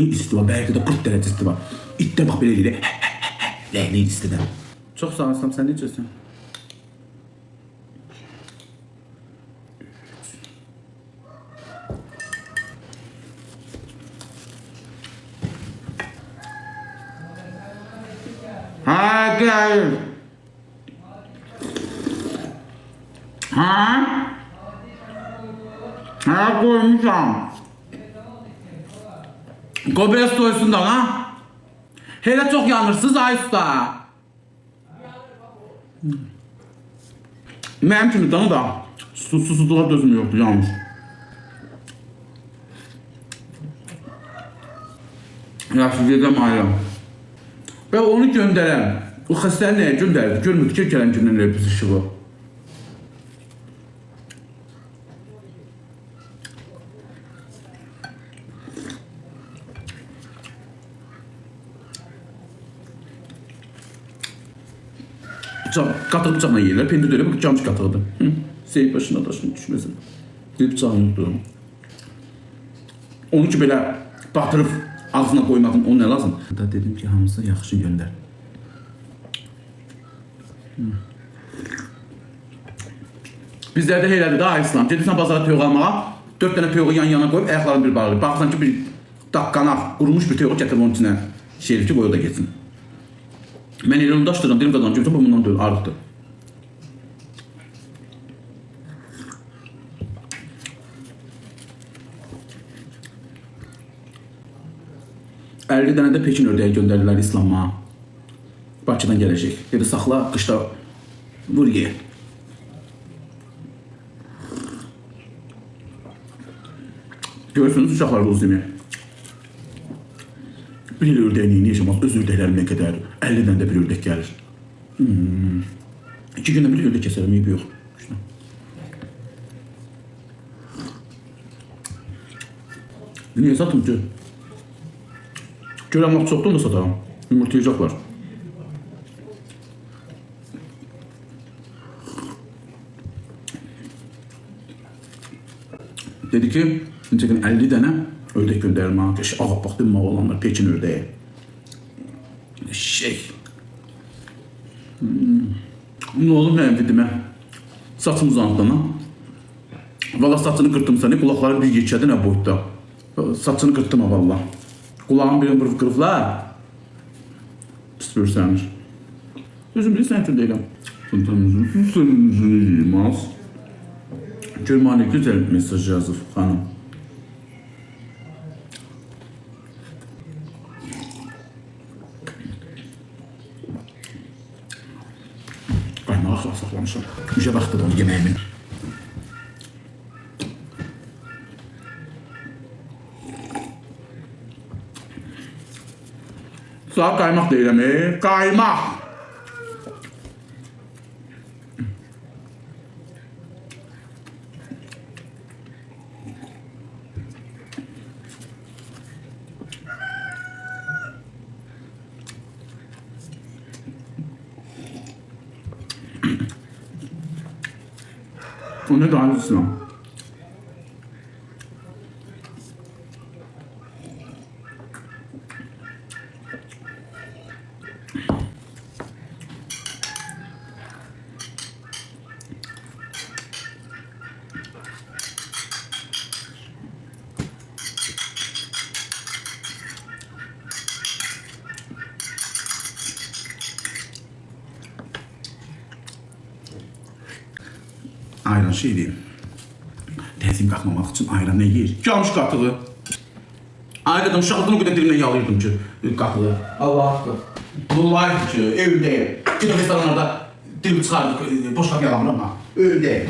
isti var, belki de 40 derece isti var. İtte bak belə elə, ləhliyin istidən. Çox sağ olsam, sən necəsən? Ha, gel. Ha? Ha, koymuşam. Gobes soysundan ha? Hele çok yanırsınız ay usta. Mənim kimi danı da susuzluğa dözüm yoktu, yanmış. Yaxşı, gedəm ayıram. Ben onu göndərəm. O xəstəni nəyə göndərdi? Görmürdü ki, gələn gündən elə biz işığı. Qatıq bıçaqla yeyirlər, pendir də elə bu camış qatığıdır. Seyib başına daşını düşməsin. Bir bıçağın yoxdur. Onu ki belə batırıb ağzına koymadım, o ne lazım? Da dedim ki hamısı yaxşı gönder. Bizlerde heylədir daha İslam. Gedirsən bazara toyuq almağa, 4 tane toyuğu yan yana koyup ayaqlarını bir bağlayır. Baxsan ki bir daqqanaq, qurumuş bir toyuğu gətirib onun içine şeylik ki, qoyu da geçsin. Mən elə onu daşdırdım, dedim qazanım, görürsən bu bundan deyil, arıqdır. Əlli dənə də Pekin ördəyi göndərdilər İslam'a. Bakıdan gələcək. Dedi, saxla, qışda vur ye. Görürsünüz, uşaqlar ruz demir. Bir il ördəyin yaşamaz, öz ördəklərim nə qədər. 50 dənə də bir ördək gəlir. 2 gündə bir ördək kəsərəm, eybi yox. Niyə satım ki? Görəm vaxt çoxdur da satarım. Yumurtlayacaqlar. Dedi ki, necə gün 50 dənə ördək göndərim ha. Ağab baxdım mı olanlar, Pekin ördəyi. Şey. Ne olur mənim dedimə? Saçım uzandı ha. Valla saçını qırtdım səni, qulaqları bir geçədi nə boyutda. Saçını qırtdım ha valla. Kulağın birini vurup kırıflar. Pis görsənir. Özüm bilirsən üçün deyiləm. Sıntanızın yiyeyim az. Görmə ne güzel mesaj yazıb xanım. Qaymağı saxlamışam. Müjə vaxtı da onu yeməyimin. Sağ kaymak deyirəm, kaymak. O ne daha İslam? Ayran şey diyeyim. Tezim kalkmamak için ayran ne yer? Yanmış katığı. Ayradım şahıdını kadar dilimle yalıyordum ki katığı. Allah hakkı. Bulaydı ki evde. Bir de restoranlarda dilim çıkardık. Boşluk yalamır ama. Öyle.